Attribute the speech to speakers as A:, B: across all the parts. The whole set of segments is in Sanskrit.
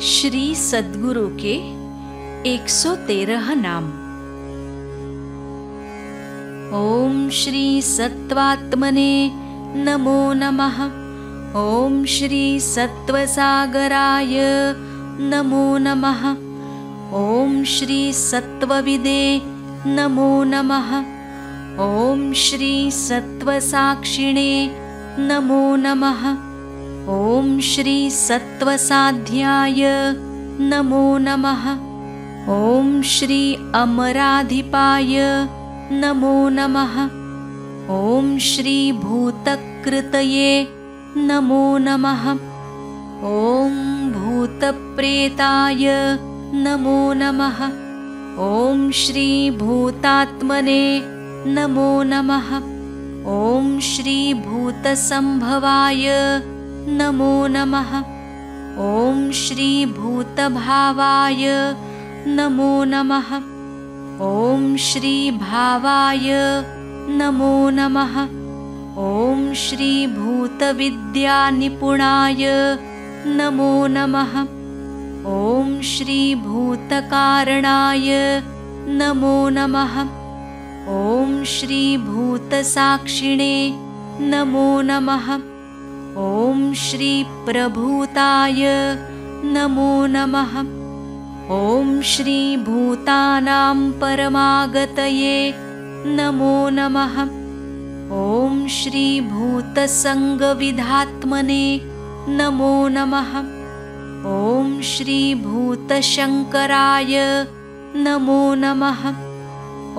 A: श्री सद्गुरु के 113 नाम। ओम श्री सत्वात्मने नमो नमः। ओम श्री सत्वसागराय नमो नमः। ओम श्री सत्वविदे नमो नमः। ओम श्री सत्वसाक्षिणे नमो नमः। ओम श्री सत्वसाध्याय नमो नमः। ओम श्री अमराधिपाय नमो नमः। ओम श्री भूतकृतये नमो नमः। ओम भूतप्रेताय नमो नमः। ओम श्री भूतात्मने नमो नमः। ओम श्री भूतसंभवाय नमो नमः। ओम श्री भूतभावाय नमो नमः। ओम श्री भावाय नमो नमः। ओम श्री भूतविद्यानिपुणाय नमो नमः। ओम श्री भूतकारणाय नमो नमः। ओम श्री भूतसाक्षिणे नमो नमः। ओम श्री प्रभूताय नमो नमः। ओम श्री भूतानां परमागतये नमो नमः। ओम श्री भूतसंगविधात्मने नमो नमः। ओम श्री भूतशंकराय नमो नमः।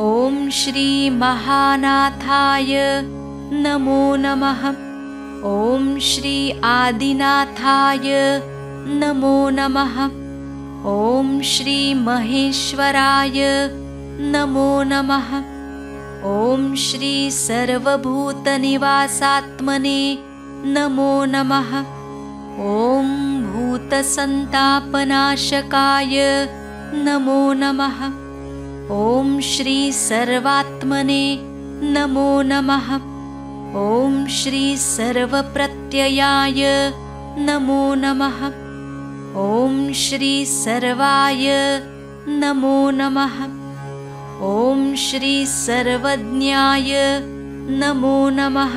A: ओम श्री महानाथाय नमो नमः। ओम श्री आदिनाथाय नमो नमः। ओम श्री महेश्वराय नमो नमः। ओम श्री सर्वभूतनिवासात्मने नमो नमः। ओम भूतसंतापनाशकाय नमो नमः। ओम श्री सर्वात्मने नमो नमः। ओम श्री सर्वप्रत्ययाय नमो नमः। ओम श्री सर्वाय नमो नमः। ओम श्री सर्वज्ञाय नमो नमः।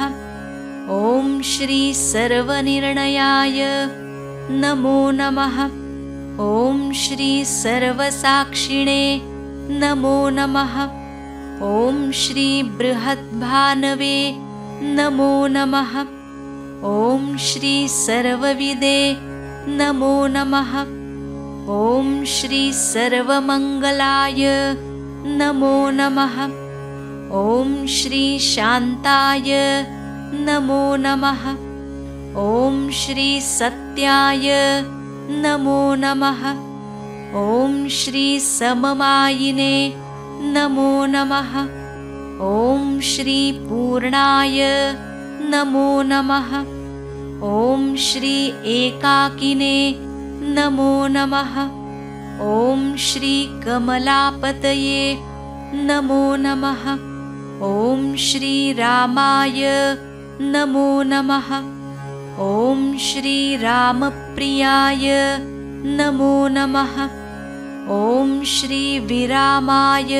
A: ओम श्री सर्वनिर्णयाय नमो नमः। ओम श्री सर्वसाक्षिणे नमो नमः। ओम श्री बृहद्भानवे नमो नमः। ओम श्री सर्वविदे नमो नमः। ओम श्री सर्वमंगलाय नमो नमः। ओम श्री शांताय नमो नमः। ओम श्री सत्याय नमो नमः। ओम श्री सममायिने नमो नमः। ओम श्री पूर्णाय नमो नमः। ओम श्री एकाकिने नमो नमः। ओम श्री कमलापतये नमो नमः। ओम श्री रामाय नमो नमः। ओम श्री रामप्रियाय नमो नमः। ओम श्री विरामाय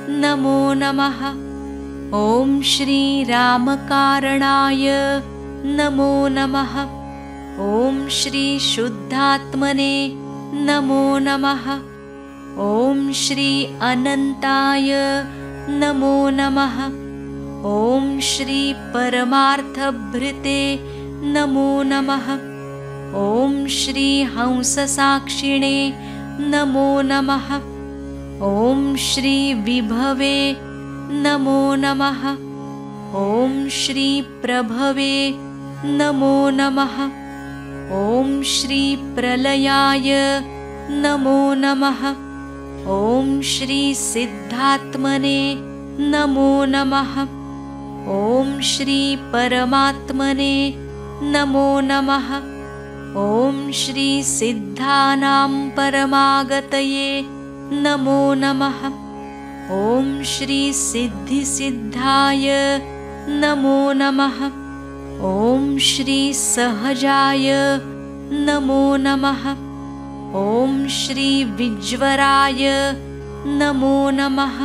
A: नमो नमः। ओम श्री रामकारणाय नमो नमः। ओम श्री शुद्धात्मने नमो नमः। ओम श्री अनंताय नमो नमः। ओम श्री परमार्थभृते नमो नमः। ओम श्री हंससाक्षिणे नमो नमः। ओम श्री विभवे नमो नमः। ओम श्री प्रभवे नमो नमः। ओम श्री प्रलयाय नमो नमः। ओम श्री सिद्धात्मने नमो नमः। ओम श्री परमात्मने नमो नमः। ओम श्री सिद्धानां परमागतये नमो नमः। ओम श्री सिद्धिसिद्धाय नमो नमः। ओम श्री सहजाय नमो नमः। ॐ श्री विज्वराय नमो नमः।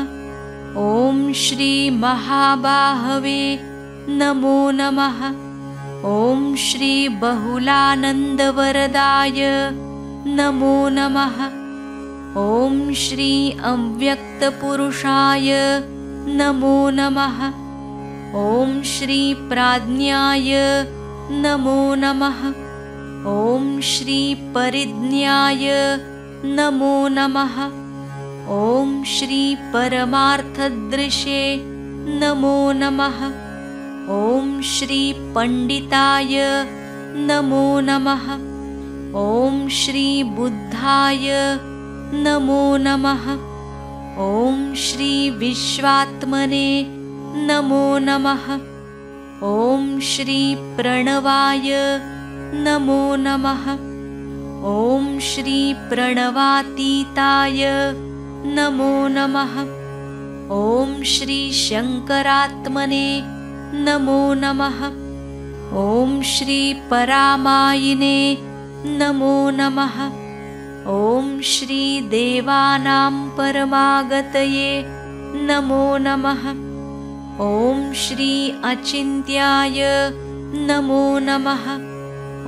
A: ॐ श्री महाबाहवे नमो नमः। ॐ श्री बहुलानन्दवरदाय नमो नमः। ॐ श्री अव्यक्तपुरुषाय नमो नमः। ॐ श्री प्राज्ञाय नमो नमः। ॐ श्री परिज्ञाय नमो नमः। ॐ श्री परमार्थदृशे नमो नमः। ॐ श्री पंडिताय नमो नमः। ॐ श्री बुद्धाय नमो नमः। ॐ श्री विश्वात्मने नमो नमः। ॐ श्री प्रणवाय नमो नमः। ॐ श्री प्रणवातीताय नमो नमः। ॐ श्री शंकरात्मने नमो नमः। ॐ श्री परामायिने नमो नमः। ॐ श्री देवानां परमागतये नमो नमः। ॐ श्री अचिन्त्याय नमो नमः।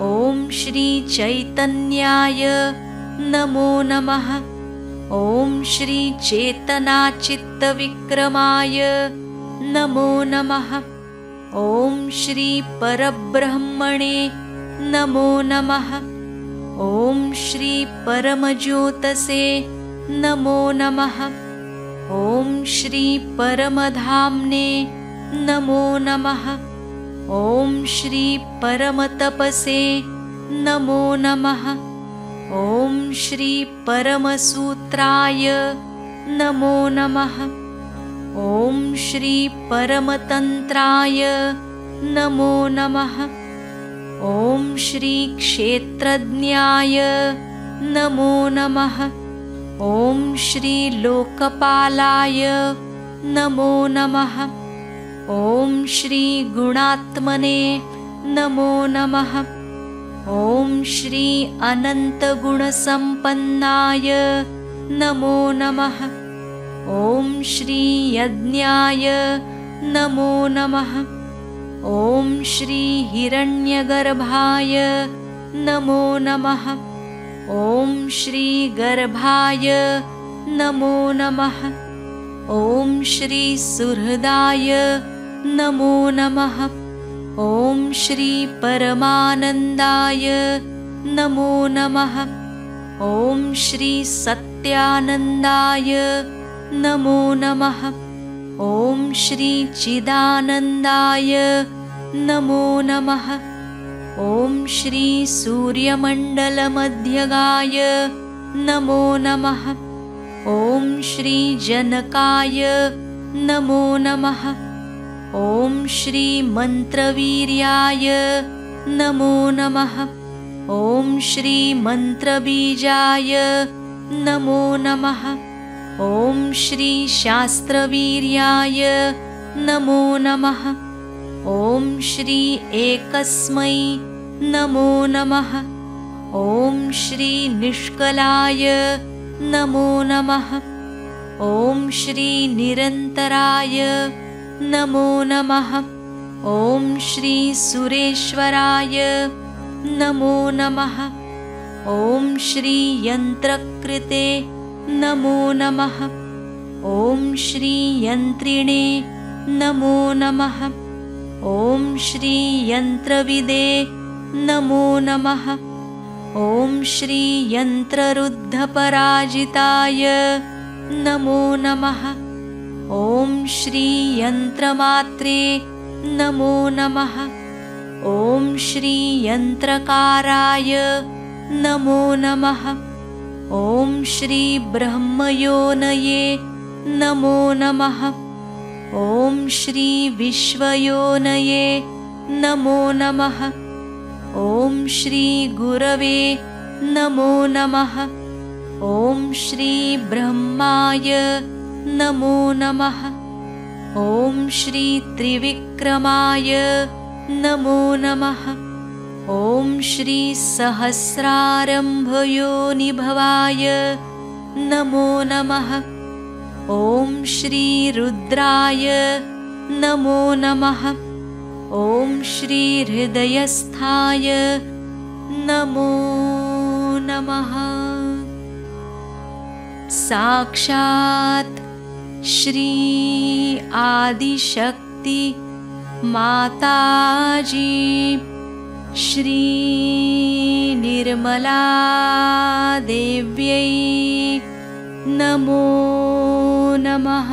A: ॐ श्री चैतन्याय नमो नमः। ॐ श्री चेतनाचित्तविक्रमाय नमो नमः। ॐ श्री परब्रह्मणे नमो नमः। ॐ श्री परमज्योतसे नमो नमः। ॐ श्री परमधाम्ने नमो नमः। ॐ श्री परमतपसे नमो नमः। ॐ श्री परमसूत्राय नमो नमः। ॐ श्री परमतन्त्राय नमो नमः। ॐ श्री क्षेत्रज्ञाय नमो नमः। ॐ श्री लोकपालाय नमो नमः। ॐ श्री गुणात्मने नमो नमः। ॐ श्री अनन्तगुणसम्पन्नाय नमो नमः। ॐ श्री यज्ञाय नमो नमः। ॐ श्री हिरण्यगर्भाय नमो नमः। ॐ श्री गर्भाय नमो नमः। ॐ श्री सुहृदाय नमो नमः। ॐ श्री परमानन्दाय नमो नमः। ॐ श्री सत्यानन्दाय नमो नमः। ॐ श्री चिदानन्दाय नमो नमः। ॐ श्री सूर्यमण्डलमध्यगाय नमो नमः। ॐ श्री जनकाय नमो नमः। ॐ श्री मन्त्रवीर्याय नमो नमः। ॐ श्री मन्त्रबीजाय नमो नमः। ॐ श्री शास्त्रवीर्याय नमो नमः। ॐ श्री एकस्मै नमो नमः। ॐ श्री निष्कलाय नमो नमः। ॐ श्री निरन्तराय नमो नमः। ॐ श्री सुरेश्वराय नमो नमः। ॐ श्री यन्त्रकृते नमो नमः। ॐ श्री यन्त्रिणे नमो नमः। ॐ श्री यन्त्रविदे नमो नमः। ॐ श्री यन्त्ररुद्धपराजिताय नमो नमः। ॐ श्री यन्त्रमात्रे नमो नमः। ॐ श्री यन्त्रकाराय नमो नमः। ॐ श्री ब्रह्मयोनये नमो नमः। ॐ श्री विश्वयोनये नमो नमः। ॐ श्री गुरवे नमो नमः। ॐ श्री ब्रह्माय नमो नमः। ॐ श्री त्रिविक्रमाय नमो नमः। ॐ श्री सहस्रारम्भयोनिभवाय नमो नमः। ॐ श्री रुद्राय नमो नमः। ॐ श्री हृदयस्थाय नमो नमः। साक्षात् श्री आदिशक्ति माताजी श्री निर्मला देव्यै नमो नमः।